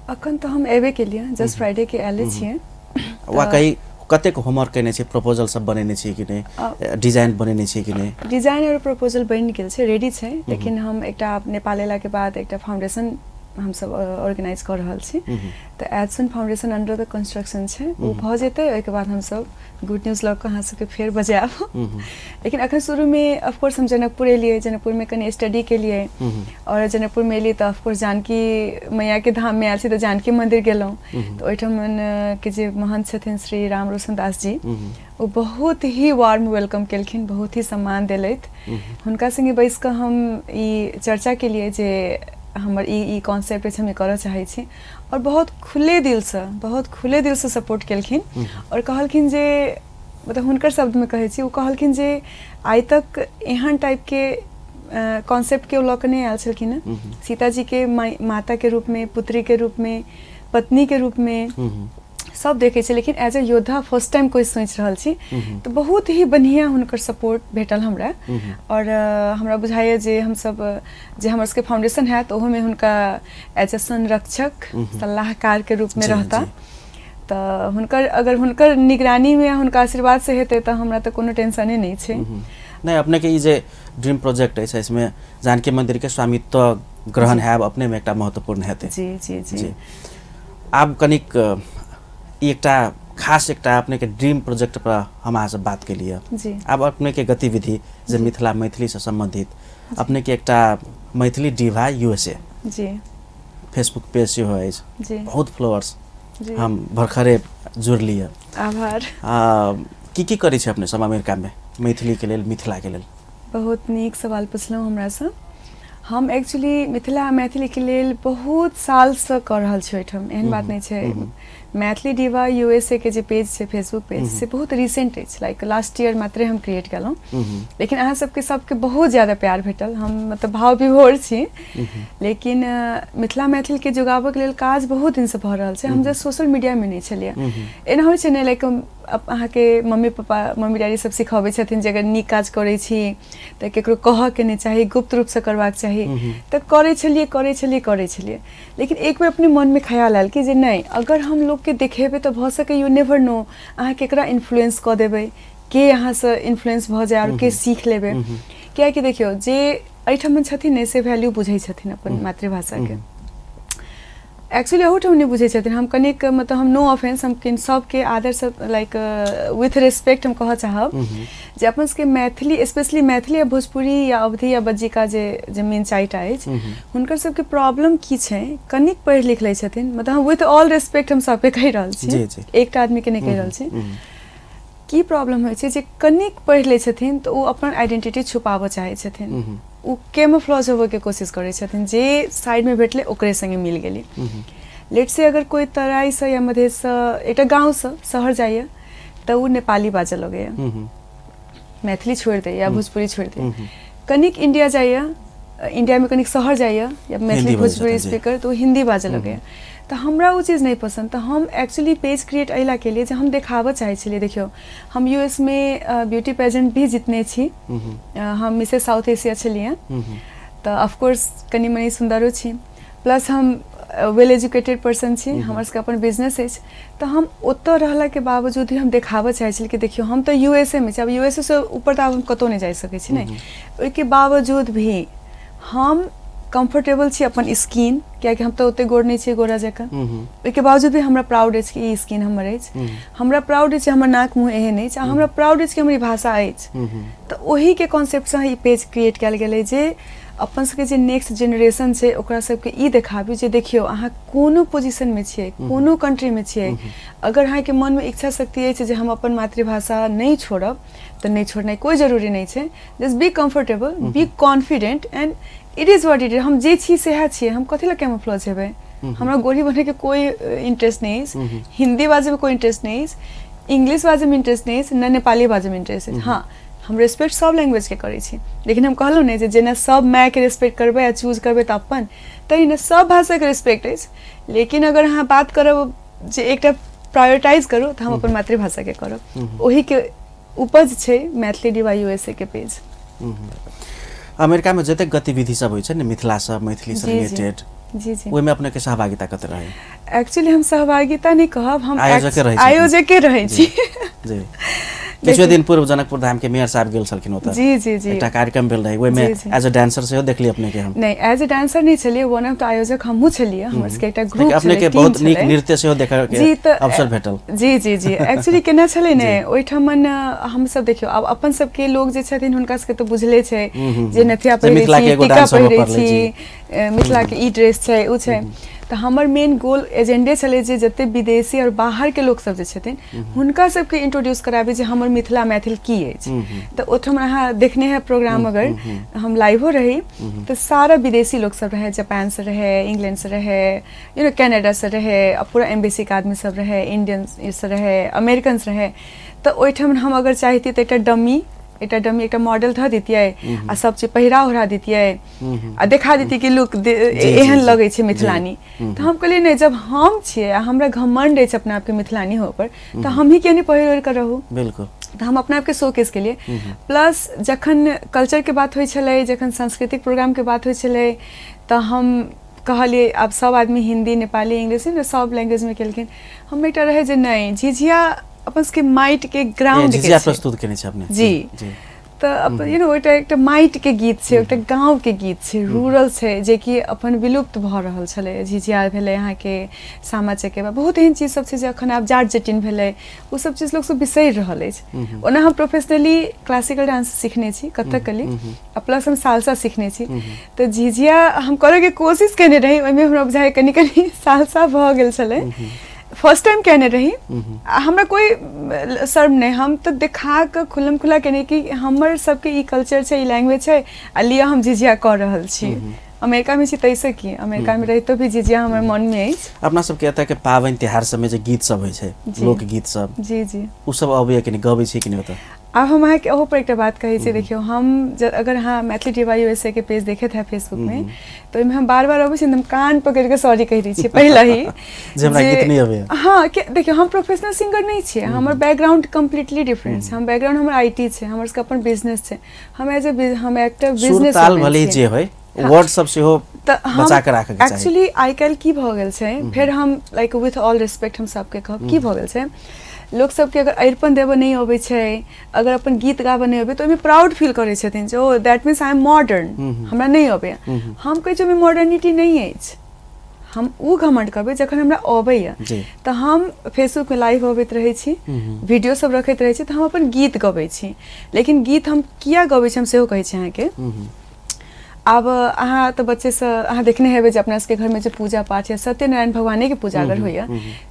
अखन तो हम एबे के लिए जस्ट फ्राइडे के आले छिए। वाकई कतेक होमवर्क करने छी, प्रपोजल सब बनेने छी कि नहीं, डिजाइन बनेने छी कि नहीं? डिजाइन और प्रपोजल बन गेल छै, रेडी छै, लेकिन हम एकटा नेपाल एला के बाद एकटा फाउंडेशन हम सब ऑर्गेनाइज कर रहल छी, तो Edson foundation under the construction छै, वो भ जेतै, ओइ के बाद हम सब गुड न्यूज लग के अहाँ सबके फेर बजायब। लेकिन अखन शुरू में ऑफ कोर्स हम जनकपुर एलिए, जनकपुर में कनी स्टडी के लिए, और जनकपुर में एलिए तो ऑफ कोर्स जानकी मैया के धाम में आयल छी, तो जानकी मंदिर गेलौं, तो ओइठमन के जे महंत छथिन श्री राम रोशन दास जी, वो बहुत ही वार्म वेलकम केलखिन, बहुत ही सम्मान देलैथ। हुनका संगे बैस के हम ई चर्चा के लिए जे हमर ई कॉन्सेप्ट हम करऽ चाहे छी, और बहुत खुले दिल से सपोर्ट केलखिन, और कहलखिन जे मतलब हुनकर शब्द में कहै छी, वो कहलखिन जे आइ तक एहन टाइप के कॉन्सेप्ट के लऽ कऽ नहि आयल छलखिन। सीता जी के माता के रूप में, पुत्री के रूप में, पत्नी के रूप में सब देखे छे, लेकिन एज ए योद्धा फर्स्ट टाइम कोई सोच रहल छी, तो बहुत ही बढ़िया हुनकर सपोर्ट भेटल हमरा। और हमरा बुझाइए जे हम सब जे हमर सबके फाउंडेशन है, तो ओहो में हुनका एज ए संरक्षक सलाहकार के रूप में रहता, तो हुनकर अगर हुनकर निगरानी में हुनका आशीर्वाद से हेतै तो हमरा तो कोनो टेंशने नहीं छे। नहीं अपने के ये ड्रीम प्रोजेक्ट है इसमें जानकी मंदिर के स्वामित्व ग्रहण है अपने में एक महत्वपूर्ण है जी जी जी आप कनिक एक खास एक अपने के ड्रीम प्रोजेक्ट पर हम आज बात के लिए जी अब अपने के गतिविधि जो मिथिला मैथिली से संबंधित अपने के एक मैथिली डिवा USA जी फेसबुक पेज से हो जी बहुत फॉलोअर्स हम भर्खरे जुड़ लिए आभार की करी छे अपने सब अमेरिका में मैथिली के लिए मिथिला के लिए बहुत नीक सवाल पूछलहुँ हमरा से हम एक्चुअली मिथिला मैथिली के लिए बहुत साल से कर रहल छी ओहिठाम एहन बात नहीं है मैथिली डिवा USA के जे पेज है फेसबुक पेज से बहुत रिसेंट है लाइक लास्ट ईयर मात्रे हम क्रिएट कलहुँ लेकिन अहाँ सबके बहुत ज़्यादा प्यार भेटल हम मतलब भाव विभोर छी लेकिन मिथिला मैथिल के जोगाबऽ के लेल काज बहुत दिन से भऽ रहल छै हम जस्ट सोशल मीडिया में नहीं छलिए एना होइ छै ने लाइक अहाँ के मम्मी डैडी सब सिखाबै छथिन जे अगर नीक काज करै छी तऽ केकरो कहऽ के नहीं चाही गुप्त रूप से करबाक चाही तऽ करै छलिए लेकिन एक बेर अपने मन में ख्याल आयल कि जे नहीं अगर हम लोग के देखेबे तो भऽ सके यू नेवर नो अहाँ केकरा इन्फ्लुएंस कऽ देबै के अहाँ से इन्फ्लुएंस भऽ जाय और के सीख लेबै कियाकि देखियो जे एहिठाम छथिन से वैल्यू बुझै छथिन अपन मातृभाषा के एक्चुअली ओहूठाम नहीं बुझे छथिन हम कनिक मतलब हम नो ऑफेंस हम किन सबके आदर से लाइक विथ रिस्पेक्ट हम कह चाहब जे अपन सबके मैथिली स्पेशली मैथिली या भोजपुरी या अवधी या बज्जिका जे मेन चारिटा अछि हुनकर सबके प्रॉब्लम की छै कनिक पढ़ि लिख लै छथिन मतलब हम विथ ऑल रिस्पेक्ट हम सबके कहि रहल छी एकटा आदमी के नहीं कहि रहल छी की प्रॉब्लम होइ छै जे कनिक पढ़ि लै छथिन तऽ ओ अपन आइडेंटिटी छुपाबऽ चाहै छथिन उ कैमोफ्लेज होबे के कोशिश करे छथिन जे साइड में भेटले ओकरे संगे मिल गेली लेट से अगर कोई तराई से या मधेश से एक गाँव से शहर जाइए तो वो नेपाली बाजे लगे मैथिली छोड़ दे या भोजपुरी छोड़ दे कनिक इंडिया जाइए इंडिया में कनिक शहर जाइए या मैथिली भोजपुरी स्पीकर तो हिंदी बाजे लगे तो हमरा वो चीज़ नहीं पसंद तो हम एक्चुअली पेज क्रिएट अला के लिए जब हम देखाबऽ चाहे छलिए देखियो हम US में ब्यूटी पेजेंट भी जितने छी हम मिसेस साउथ एशिया छलिए तो ऑफकोर्स कनी मनी सुंदरो छी प्लस हम वेल एजुकेटेड पर्सन छी हमर सबके अपन बिजनेस अछि तो हम ओतऽ रहला के बावजूद भी हम देखाबऽ चाहे छलिए कि देखियो हम तो USA में छी अब USA से ऊपर तो हम कतौ नहीं जा सकै छी नहीं ओइ के बावजूद भी हम कंफर्टेबल छी अपन स्किन कियाकि हम तो ओते गोर नहीं छी गोरा जका ओइ के बावजूद भी हमरा प्राउड अछि कि ई स्किन हमर अछि हमरा प्राउड अछि हमर नाक मुंह एहन अछि हमरा प्राउड अछि कि हमर भाषा अछि तो ओही के कॉन्सेप्ट से ई पेज क्रिएट कैल गेलै जे अपन सबके जे नेक्स्ट जनरेशन छै ओकरा सबके ई देखाबी जे देखियो अहाँ कोनो पोजीशन में छियै कोनो कंट्री में छियै अगर अहाँ के मन में इच्छा शक्ति अछि जे हम अपन मातृभाषा नहीं छोड़ब तो नहीं छोड़नाइ कोई जरूरी नहीं छै just be comfortable be confident and it is what it is हम जे छी सेहा छियै हम कथि ला कैमोफ्लेज हेबै हमरा गोरी बने के कोई इंटरेस्ट नहीं है हिंदी बाजे में कोई इंटरेस्ट नहीं है इंग्लिश बाजे में इंटरेस्ट नहीं है न नेपाली बाजे में इंटरेस्ट है हाँ हम रेस्पेक्ट सब लैंग्वेज के करै छी लेकिन हम कहलहुँ ने जे जेना सब माय के रेस्पेक्ट करबै या चूज करबै तऽ अपन तहिना सब भाषा के रेस्पेक्ट अछि लेकिन अगर अहाँ बात करब जे एकटा प्रायोरिटाइज करू तऽ हम अपन मातृभाषा के करब ओही के उपज छै मैथिली डिवा USA के पेज अमेरिका में जते गतिविधि सब होइ छै ने मिथिला से मैथिली से रिलेटेड जी जी ओहि में अपने के सहभागिता कते रहे एक्चुअली हम सहभागिता नहीं कहब हम आयोजके रहै छी जी किछु दिन पूर्व जनकपुर धाम के मेयर साहब गेल छलखिन ओतऽ जी जी जी एकटा कार्यक्रम भेल रहे ओहि में एज अ डांसर सेहो देखली अपने के हम नहीं एज अ डांसर नहीं छलिए वन ऑफ द आयोजक हमहु छलिए हमर सबके एकटा ग्रुप अपने के बहुत नीक नृत्य सेहो देखा के अवसर भेटल जी जी जी एक्चुअली केना छले ने ओइठमन हम सब देखियो अब अपन सब के लोग जे छथिन हुनका सबके तो बुझले छै जे नथिया पहिरै छी टीका पहिरै छी मिथिला के ई ड्रेस छै उ छै तो हमर मेन गोल एजेंडे चले जे जते विदेशी और बाहर के लोग सब जे छथिन हुनका सबके इंट्रोड्यूस कराबे जे हमर मिथिला मैथिल की अछि तो ओठम अहाँ देखने है प्रोग्राम अगर हम लाइवो रही तो सारा विदेशी लोग सब रहे जापान से रहे इंग्लैंड से रहे यू नो कनाडा से रहे पूरा एम्बेसी के आदमी सब रहे इंडियंस से रहे अमेरिकन्स रहे तो ओठम हम अगर चाहती तो एकटा डमी एकटा मॉडल ध दितियै आ सब चीज पहिरा ओढ़ा दितियै आ देखा दितियै कि लुक एहन लगै छै मिथिलानी तो हम कहलियै नहीं जब हम छियै आ हमरा घमंड अछि अपना आप के मिथिलानी हो पर तो हम ही क्यों नहीं पहिर ओढ़ कर रहू बिल्कुल तो हम अपना आप के शोकेस के लिए प्लस जखन कल्चर के बात होइ छलै जखन सांस्कृतिक प्रोग्राम के बात होइ छलै तो हम कहलिए अब सब आदमी हिंदी नेपाली इंग्लिश सब लैंग्वेज में केलखिन हम एकटा रहे जे नहीं झिझिया अपन के माइट के ग्राउंड के प्रस्तुत केने छै अपने जी तऽ यू नो एकटा माइट के गीत छै, एकटा गाँव के गीत छै, रूरल छै, जे कि अपन विलुप्त भऽ रहल छलै। झिझिया भेलै, यहाँ के सामा चकेबा, बहुत एहन चीज सब छै जे अखन आब जाट जटिन भेलै, ओ सब चीज लोग सब बिसरि रहल अछि। ओना हम प्रोफेशनली क्लासिकल डांस सीखने छी, कथकली, प्लस हम सालसा सीखने छी। तऽ झिझिया हम करऽ के कोशिश केने रही, ओहिमे हमरा बुझाइ कनि कनि सालसा भऽ गेल छलै। फर्स्ट टाइम कहने रही, हमरा कोई शर्म नहीं, हम तो देखा के खुलम खुला कहने कि हमर सबके ई कल्चर छै, ई लैंग्वेज छै, आ लिया हम झिझिया कर रहल छी। अमेरिका में छी तैसे की, अमेरिका में रही तो भी झिझिया हमर मन में अछि। अपना सब के एतऽ के पाबनि त्योहार सब में जे गीत सब होइ छै, लोक गीत सब, जी जी, उ सब अबैया कि नहीं, गबै छी कि नहीं ओतऽ? अब हम अहाँ के ओहो पर एकटा बात कहै छी, देखियो हम अगर हाँ मैथिली टीवा यूएसए के पेज देखे थे फेसबुक में, तो ओहिमे हम बार बार अबै छी, हम कान पकड़ के सॉरी कह रही छी पहले ही जे हमरा गीत नहीं अबैया। हाँ, देखियो हम प्रोफेशनल सिंगर नहीं छियै, हमर बैकग्राउंड कम्प्लीटली डिफरेंट छै। हम बैकग्राउंड हमर आईटी छै, हमर सबके अपन बिजनेस छै, हम एज ए हम एकटा बिजनेस ताल भले जे होय वर्ड सब से हो बचा के राखे के चाही। एक्चुअली आई काल की भ गेल छै, फिर हम लाइक विथ ऑल रिस्पेक्ट हम सबके कहब की भ गेल छै, लोग सबके अगर अरिपन देबऽ नहीं अबै छै, अगर अपन गीत गाबऽ नहीं अबै, तो ओहिमे प्राउड फील करै छथिन जे ओ that means I am modern, हमरा नहीं अबैया। हम कहै छी ओहिमे मॉडर्निटी नहीं अछि, हम उ घमंड करबै जखन हमरा अबैया। तऽ हम फेसबुक में लाइव अबैत रहै छी, वीडियो सब रखैत रहै छी, तऽ हम अपन गीत गबै छी। लेकिन गीत हम किया गबै छी हम सेहो कहै छी अहाँके। अब अहाँ तो बच्चे से अहाँ देखने हेबै जे अपना सबके घर में जो पूजा पाठ या सत्यनारायण भगवान के पूजा अगर होइया,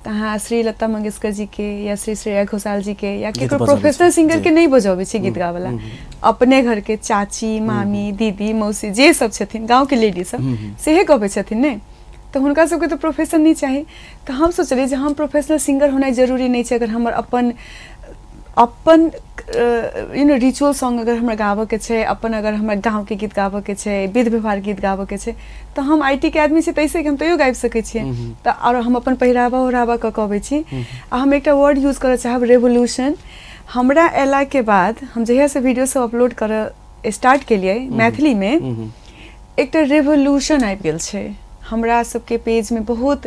तो अहाँ श्री लता मंगेशकर जी के या श्री श्रेया घोषाल जी के या केकरो प्रोफेशनल सिंगर के नहीं बजाबै छी गीत गावला, अपने घर के चाची, मामी, दीदी, मौसी जे सब छथिन, गाँव के लेडी सब सेहे गबै छथिन ने। तो हुनका सबके तो प्रोफेशन नहीं चाही। तो हम सोचलिए जे हम प्रोफेशनल सिंगर होना जरूरी नहीं है, अगर हमर अपन यू नो रिचुअल सॉन्ग अगर हमरा गाबऽ के छै, अपन अगर हमरा गाँव के गीत गाबऽ के छै, विध व्यवहार गीत गाबऽ के छै, तो हम आईटी के आदमी छी, तैसे कि हम तैयो गाबि सकै छियै। तऽ और हम अपन पहिरावा ओढ़ावा कऽ कहबै छी। आ हम एकटा वर्ड यूज करऽ चाहब, रेवोल्यूशन। हमरा एला के बाद हम जहिया से वीडियो सब अपलोड करऽ स्टार्ट केलिए मैथिली में, एकटा रेवोल्यूशन आबि गेल छै हमरा सबके पेज में। बहुत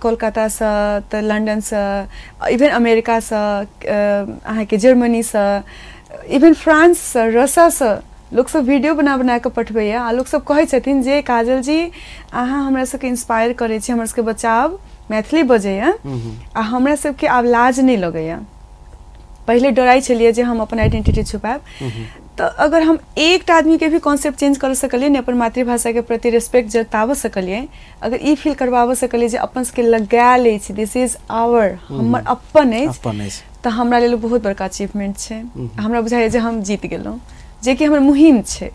कोलकाता से, तऽ लंदन से, इवन अमेरिका से, अहाँ के जर्मनी से, इवन फ्रांस से, रसिया से लोग सब वीडियो बना बना के पठबैया। आ लोग सब कहै छथिन जे काजल जी अहाँ हमरा सबके इंस्पायर करै छी, हमर सबके बच्चा आब मैथिली बजैया, आ हमरा सबके आब लाज नहीं लगैया। पहले डराई छलिए जे हम अपन आइडेंटिटी छुपाएब, तो अगर हम एक आदमी के भी कॉन्सेप्ट चेंज कर सकलिए ने, अपन मातृभाषा के प्रति रिस्पेक्ट जताब सकलिए, अगर ई फील करवाब सकलिए जे अपन सबके लगायल अछि, दिस इज आवर, हमर अपन अछि, तो हमरा लेल बहुत बड़का अचीवमेंट छै। हमरा बुझाइए जे हम जीत गेलहुँ, जे कि हमर मुहिम छै,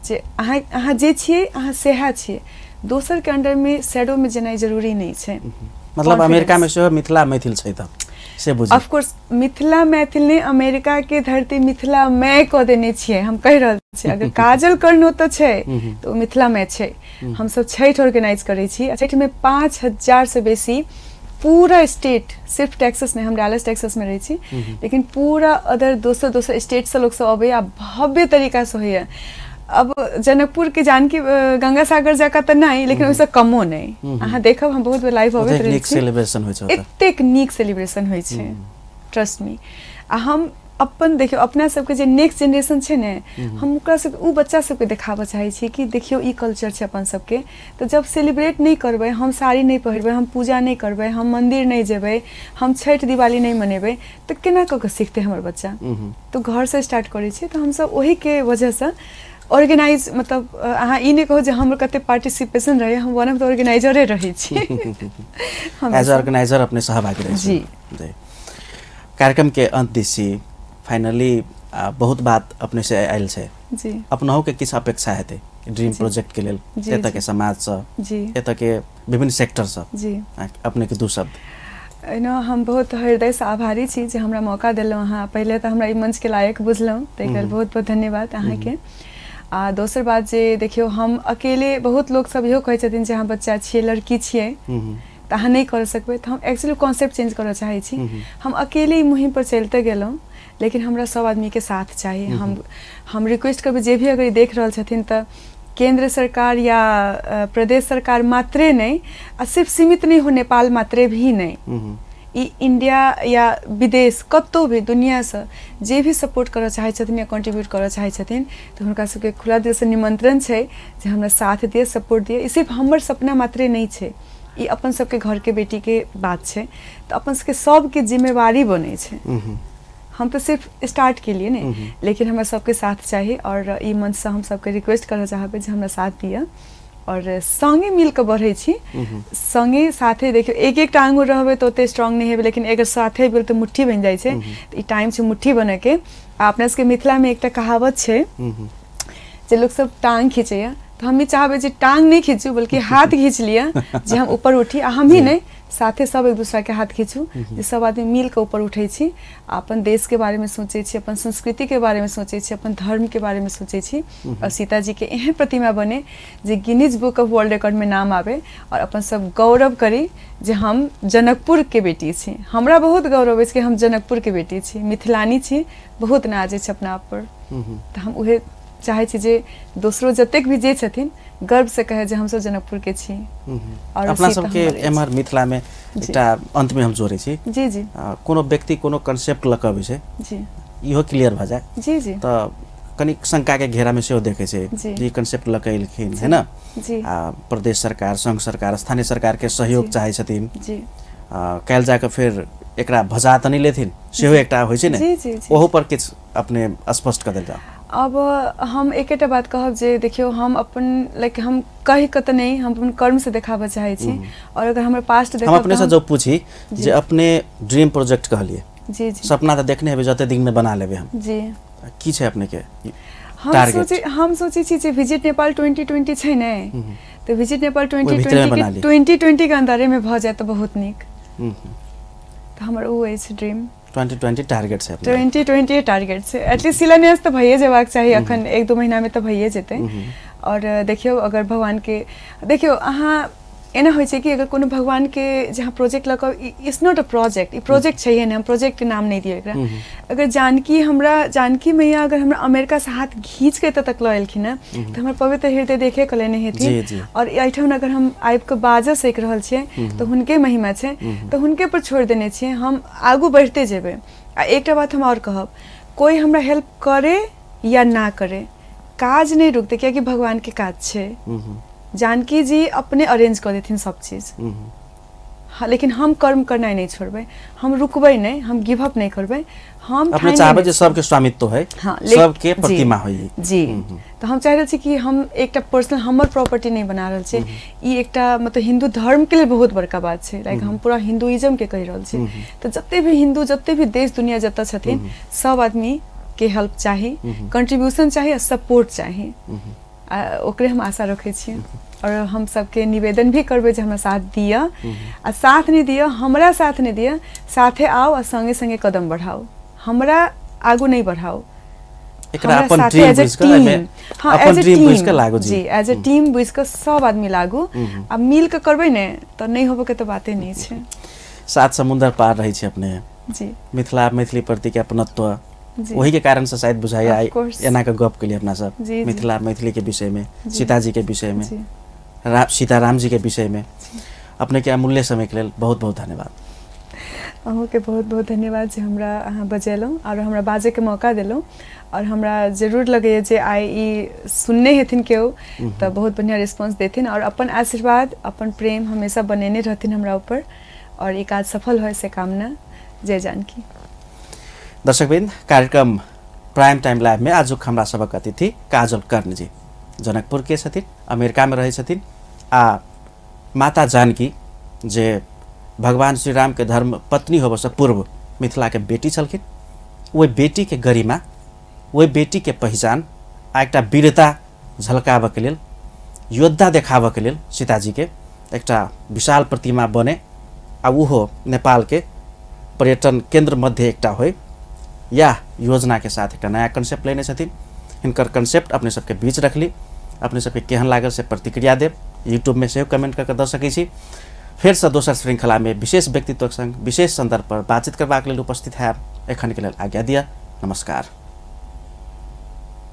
जे अहाँ जे छियै अहाँ सेहा छियै, दोसर के अंडर में शैडो में जेनाइ जरूरी नहीं छै। मतलब अमेरिका में से मिथिला मैथिल छै त से बुझी। ऑफ कोर्स मिथिला मैथिल ने अमेरिका के धरती मिथिला में कह देने छियै, हम कह रहल छियै। अगर काजल करनो तो छै तो मिथिला में छै। हम सब छठ ऑर्गेनाइज करै छी, छठ में 5000 से बेसी पूरा स्टेट, सिर्फ टेक्सास नहीं, हम डालस टेक्सास में रही छी, लेकिन पूरा अदर दोसर स्टेट से लोग सब अबैया, भव्य तरीका से होइया। अब जनकपुर के जानकी गंगा सागर जाका तो नहीं, लेकिन वैसे कमो नहीं। अहाँ देखब हम बहुत लाइव अबैत रहै छी, सेलिब्रेशन होइ छै, एतेक नीक सेलिब्रेशन होइ छै, ट्रस्ट मी। आ हम अपन देखियो अपना सबके जे नेक्स्ट जनरेशन छै ने, हम ओकरा सब उ बच्चा सबके देखाबऽ चाहै छी कि देखियो ई कल्चर छै अपन सबके। तो जब सेलिब्रेट नहीं करबै, हम साड़ी नहीं पहिरबै, हम पूजा नहीं करबै, हम मंदिर नहीं जेबै, हम छठ दिवाली नहीं मनेबै, तो केना कऽ के सीखते हमर बच्चा? तो घर से स्टार्ट करै छी। तो हम सब ओही के वजह से ऑर्गेनाइज, मतलब अहाँ ई नहीं कहो जे हमर कते पार्टिसिपेशन रहे, हम वन ऑफ द ऑर्गेनाइजरे रहे छी। एज ऑर्गेनाइजर अपने सहभागी रहे छी। कार्यक्रम के अंत दिसी फाइनली बहुत बात अपने से आयल छै जी, अपनाओ के किछ अपेक्षा हेतै ड्रीम प्रोजेक्ट के लेल, एतऽ के समाज से जी, एतऽ के विभिन्न सेक्टर से जी, अपने के दू शब्द। ना हम बहुत हृदय से आभारी छी जे हमरा मौका देलहुँ अहाँ। पहले तो हमरा ई मंच के लायक बुझलहुँ, ताहि लेल बहुत बहुत धन्यवाद अहाँ के। आ दोसर बात जे देखियो, हम अकेले, बहुत लोग सब इहो कहै छथिन जे अहाँ बच्चा छियै, लड़की छियै, तऽ अहाँ नहीं कर सकबै। तो हम एक्चुअली कॉन्सेप्ट चेंज करऽ चाहै छी। हम अकेले ई मुहिम पर चलते गेलहुँ, लेकिन हमरा सब आदमी के साथ चाहिए। हम रिक्वेस्ट करबै जे भी अगर देख रहल छथिन, तो केंद्र सरकार या प्रदेश सरकार मात्रे नहीं, आ सिर्फ सीमित नहीं हो नेपाल मात्रे भी नहीं, ई इंडिया या विदेश कतौ भी दुनिया से जे भी सपोर्ट करऽ चाहै छथिन या कंट्रीब्यूट करऽ चाहै छथिन तो हुनका सबके खुला दिल से निमंत्रण छै जे हमरा साथ दिए, सपोर्ट दिए। ई सिर्फ हमर सपना मात्रे नहीं छै, ई अपन सबके घर के बेटी के बात छै, तो अपन सबके सबके जिम्मेवारी बने छै। हम तो सिर्फ स्टार्ट के लिए नहीं, लेकिन हमरा सबके साथ चाहिए और ई मंच से हम सबके रिक्वेस्ट करऽ चाहबै जे हमरा साथ दिया और संगे मिल के बढ़े छी। संगे साथे देखियो एक एक टांग रहबे तो ओते स्ट्रांग नहीं हेबे, लेकिन अगर साथे बिल तो मुट्ठी बन जाय छै। तो ई टाइम छै मुट्ठी बने के। अपना सबके मिथिला में एकटा कहावत छै जे लोग सब टांग खींचैया, तो हम ही चाहबे जे टांग नहीं खींचू बल्कि हाथ खींच लिया जे हम ऊपर उठी। हम ही नहीं, साथे सब एक दूसरा के हाथ खींचू जे सब आदमी मिल के ऊपर उठे छी, अपन देश के बारे में सोचे छी, अपन संस्कृति के बारे में सोचे छी, अपन धर्म के बारे में सोचे छी। और सीता जी के एहन प्रतिमा बने जे Guinness book of world record में नाम आवे और अपन सब गौरव करी जे हम जनकपुर के बेटी छी। हमरा बहुत गौरव है कि हम जनकपुर के बेटी छी, मिथिलानी छी, बहुत नाज छै अपना आप पर। तो हम उहे चाहे छी जे दोसरो जतेक भी जे छथिन गर्व से कहे जे हम सब जनकपुर के छी। और अपना सबके एमहर मिथिला में एकटा अंत में हम जोड़े छी जी जी कोनो व्यक्ति कोनो कांसेप्ट लक अबै छै जी इहो क्लियर भ जाय जी जी त कनी शंका के घेरा में सेहो देखे छै जे कांसेप्ट लकैलखिन है ना जी प्रदेश सरकार, संघ सरकार, स्थानीय सरकार के सहयोग चाहे छथिन जी काल जाके फिर एकरा भजा त नहीं लेथिन सेहो एकटा होय छै ने ओहो पर किछ अपने स्पष्ट कर देल जाओ। अब हम एकेटा बात कहब जे देखियो हम अपन लाइक हम कहि क त नहीं, हम अपन कर्म से देखाबे चाहे छी। और अगर हमर पास्ट देखब हम अपने से जो पूछी जे अपने ड्रीम प्रोजेक्ट कहलिए जी जी सपना त देखने हेबे जते दिन में बना लेबे हम जी की छै अपने के हम सोचे छी जे विजिट नेपाल 2020 छै ने, तो विजिट नेपाल 2020 के अंदर में भ जाए तो बहुत नीक। तो हमर ओ अछि ड्रीम 2020 टारगेट छै 2020 टारगेट छै। एटलीस्ट शिलान्यास तो भइए जेबाक चाहिए, अखन 1-2 महीना में तो भइए जेते। और देखियो अगर भगवान के देखियो अहाँ एना होय छै कि अगर कोनो भगवान के जहाँ project luck it's not a project, E project चाहिए ना, हम प्रोजेक्ट के नाम नहीं दिए एकरा। अगर जानकी मैया अगर हमरा अमेरिका से हाथ खींच के तक ल एलखिन ना तो हमर पवित्र हृदय देखे के लेने हेथिन। और एठन अगर हम आबि के बाजा सीख रहल छियै तो हुनके महिमा छै, तो हुनके पर छोड़ देने छियै, हम आगू बढ़ते जेबे। आ एकटा बात हम और कहब, कोई हमरा हेल्प करे या ना करे काज नहीं रुकते, कियाकि भगवान के काज छै। जानकी जी अपने अरेंज कर देथिन सब चीज। हाँ, लेकिन हम कर्म करना नहीं छोड़बे, हम रुकबे नहीं, हम गिव अप नहीं करबे। हम अपने चाहबे जे सबके स्वामित्व है, हाँ, सबके प्रतिमा होई जी। तो हम चाह रहल छी कि हम एकटा पर्सनल हमर प्रॉपर्टी नहीं बना रहल छी। ई एकटा मतलब हिंदू धर्म के लिए बहुत बड़का बात छै, लाइक हम पूरा हिंदुइज्म के कहि रहल छी। तो जते भी हिंदू, जते भी देश दुनिया जत छथिन, सब आदमी के हेल्प चाहिए, कंट्रीब्यूशन चाहिए, सपोर्ट चाहिए। ओकरे हम आशा रखे छी। और हम सबके निवेदन भी करबे जे हमरा साथ दिया, आ साथ नहीं दिया, हमरा साथ नहीं दिया, साथे आओ और संगे संगे कदम बढ़ाओ, हमरा आगू नहीं बढ़ाओ। एकरा अपन ड्रीम बुझ के में अपन ड्रीम बुझ के लागो जी एज अ टीम बुझ के सब आदमी लागू आ मिल के करबे ने तो नहीं होबे के तो बातें नहीं छै। 7 समुंदर पार रही छै अपने जी मिथिला मैथिली प्रति के अपनत्व, वही के कारण से शायद बुझाया एना के गप के लिए अपना सब मिथिला मैथिली के विषय में, सीता जी के विषय में, सीताराम जी के विषय में अपने के अमूल्य समय के लिए बहुत बहुत धन्यवाद। अहूँ के बहुत बहुत धन्यवाद जे हमरा अहाँ बजेलहुँ और हमरा बाजे के मौका देलहुँ। और हमरा जरूर लगे जे आई ई सुनने हेथिन केओ तो बहुत बढ़िया रिस्पांस देथिन और अपन आशीर्वाद, अपन प्रेम हमेशा बनेने रहथिन हमरा ऊपर, और एक आज सफल हो से कामना। जय जानकी। दर्शकवृन्द, कार्यक्रम प्राइम टाइम लाइव में आज हमरा सबक अतिथि काजल कर्ण जी जनकपुर के छथिन, अमेरिका में रहे छथिन। आ माता जानकी जे भगवान श्री राम के धर्म पत्नी होबे से पूर्व मिथिला के बेटी छलखिन, वही बेटी के गरिमा, वही बेटी के पहचान आ एकटा वीरता झलकाबे के लेल, योद्धा देखाबे के लेल सीताजी के एकटा विशाल प्रतिमा बने आ उहो नेपाल के पर्यटन केंद्र मध्य एकटा होय, या योजना के साथ एक नया कंसेप्ट लेने छथिन। हिनकर कंसेप्ट अपने सबके बीच रखली, अपने सबके केहन लागल से प्रतिक्रिया देव, यूट्यूब में से कमेंट करके दे सकै छी। फिर से दोसर श्रृंखला में विशेष व्यक्तित्व संग विशेष संदर्भ पर बातचीत करबाक लेल उपस्थित है। एखन के लेल आज्ञा दिया। नमस्कार।